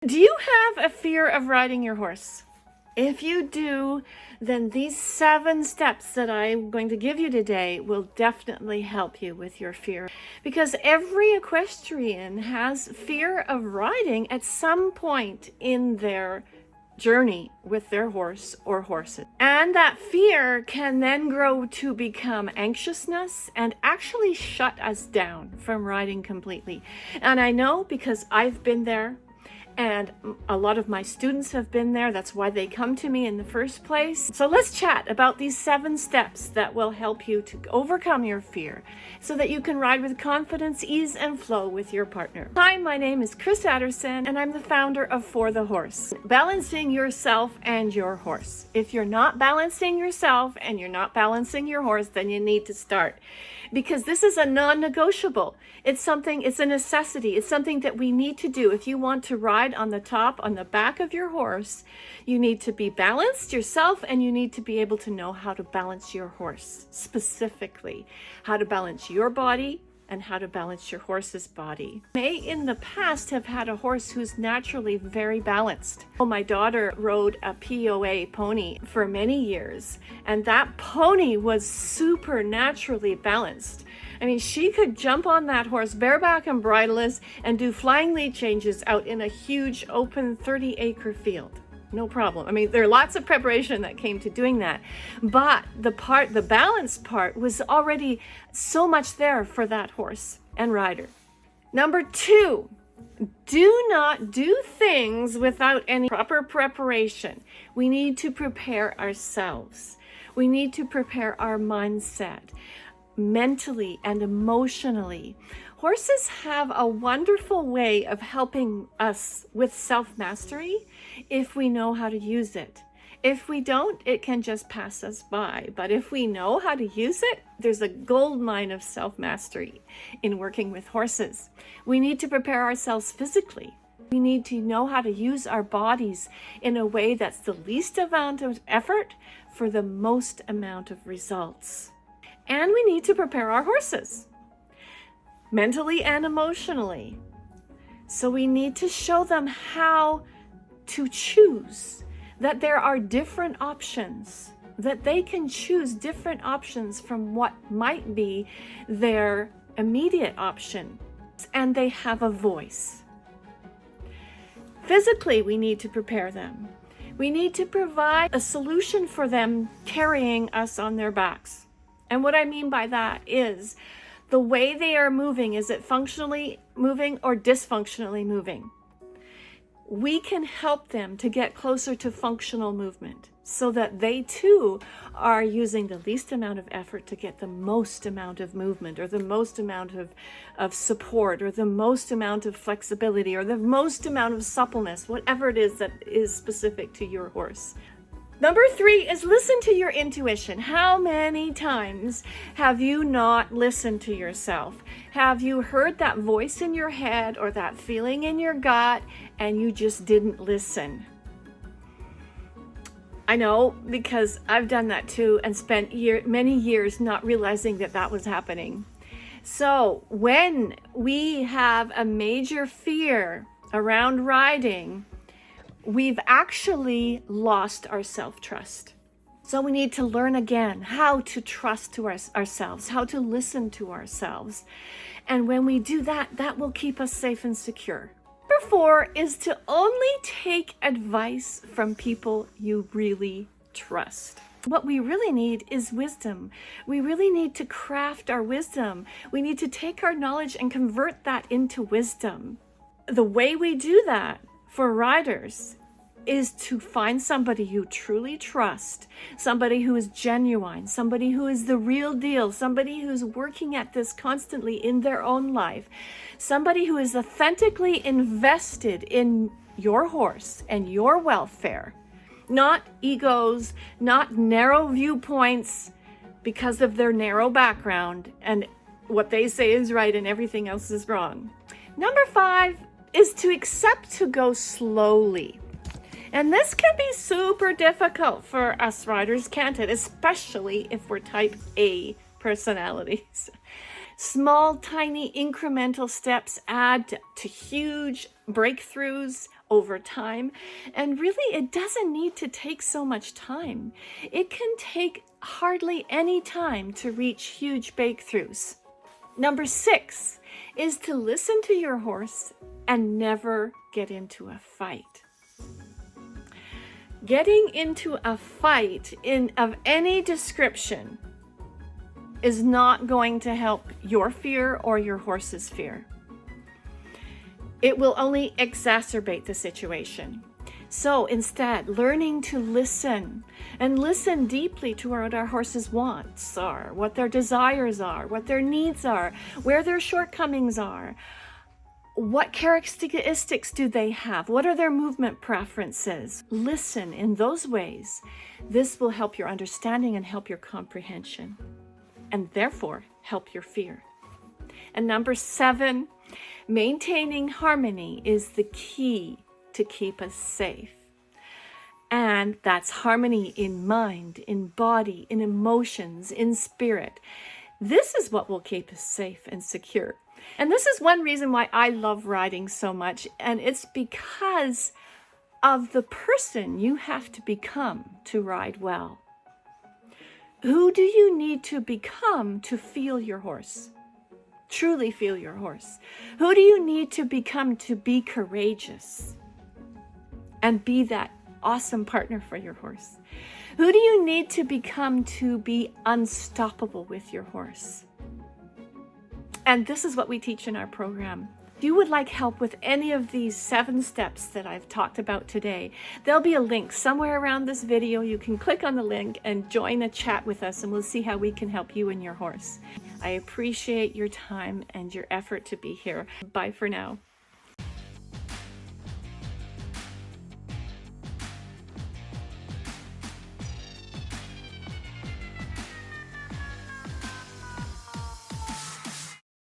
Do you have a fear of riding your horse? If you do, then these 7 steps that I'm going to give you today will definitely help you with your fear. Because every equestrian has fear of riding at some point in their journey with their horse or horses. And that fear can then grow to become anxiousness and actually shut us down from riding completely. And I know because I've been there. And a lot of my students have been there. That's why they come to me in the first place. So let's chat about these 7 steps that will help you to overcome your fear so that you can ride with confidence, ease, and flow with your partner. Hi, my name is Chris Adderson, and I'm the founder of For the Horse, balancing yourself and your horse. If you're not balancing yourself and you're not balancing your horse, then you need to start. Because this is a non-negotiable. It's a necessity. It's something that we need to do. If you want to ride on the back of your horse, you need to be balanced yourself, and you need to be able to know how to balance your horse, specifically how to balance your body and how to balance your horse's body. You may in the past have had a horse who's naturally very balanced. My daughter rode a POA pony for many years, and that pony was super naturally balanced. I mean, she could jump on that horse bareback and bridleless and do flying lead changes out in a huge open 30-acre field. No problem. I mean, there are lots of preparation that came to doing that, but the balance part was already so much there for that horse and rider. Number 2, do not do things without any proper preparation. We need to prepare ourselves. We need to prepare our mindset mentally and emotionally. Horses have a wonderful way of helping us with self-mastery if we know how to use it. If we don't, it can just pass us by. But if we know how to use it, there's a gold mine of self-mastery in working with horses. We need to prepare ourselves physically. We need to know how to use our bodies in a way that's the least amount of effort for the most amount of results. And we need to prepare our horses, mentally and emotionally. So we need to show them how to choose, that there are different options, that they can choose different options from what might be their immediate option, and they have a voice. Physically, we need to prepare them. We need to provide a solution for them carrying us on their backs. And what I mean by that is the way they are moving, is it functionally moving or dysfunctionally moving? We can help them to get closer to functional movement so that they too are using the least amount of effort to get the most amount of movement, or the most amount of support, or the most amount of flexibility, or the most amount of suppleness, whatever it is that is specific to your horse. Number 3 is listen to your intuition. How many times have you not listened to yourself? Have you heard that voice in your head or that feeling in your gut and you just didn't listen? I know, because I've done that too and spent many years not realizing that that was happening. So when we have a major fear around riding, we've actually lost our self-trust. So we need to learn again how to trust to ourselves, how to listen to ourselves. And when we do that, that will keep us safe and secure. Number 4 is to only take advice from people you really trust. What we really need is wisdom. We really need to craft our wisdom. We need to take our knowledge and convert that into wisdom. The way we do that for riders is to find somebody you truly trust, somebody who is genuine, somebody who is the real deal, somebody who's working at this constantly in their own life, somebody who is authentically invested in your horse and your welfare, not egos, not narrow viewpoints because of their narrow background and what they say is right and everything else is wrong. Number 5 is to accept to go slowly. And this can be super difficult for us riders, can't it? Especially if we're type A personalities. Small, tiny, incremental steps add to huge breakthroughs over time. And really, it doesn't need to take so much time. It can take hardly any time to reach huge breakthroughs. Number 6 is to listen to your horse and never get into a fight. Getting into a fight of any description is not going to help your fear or your horse's fear. It will only exacerbate the situation. So instead, learning to listen and listen deeply to what our horse's wants are, what their desires are, what their needs are, where their shortcomings are, what characteristics do they have, what are their movement preferences. Listen in those ways. This will help your understanding and help your comprehension, and therefore help your fear. And number 7, maintaining harmony is the key to keep us safe. And that's harmony in mind, in body, in emotions, in spirit. This is what will keep us safe and secure. And this is one reason why I love riding so much. And it's because of the person you have to become to ride well. Who do you need to become to feel your horse? Truly feel your horse. Who do you need to become to be courageous and be that awesome partner for your horse? Who do you need to become to be unstoppable with your horse? And this is what we teach in our program. If you would like help with any of these 7 steps that I've talked about today, there'll be a link somewhere around this video. You can click on the link and join a chat with us, and we'll see how we can help you and your horse. I appreciate your time and your effort to be here. Bye for now.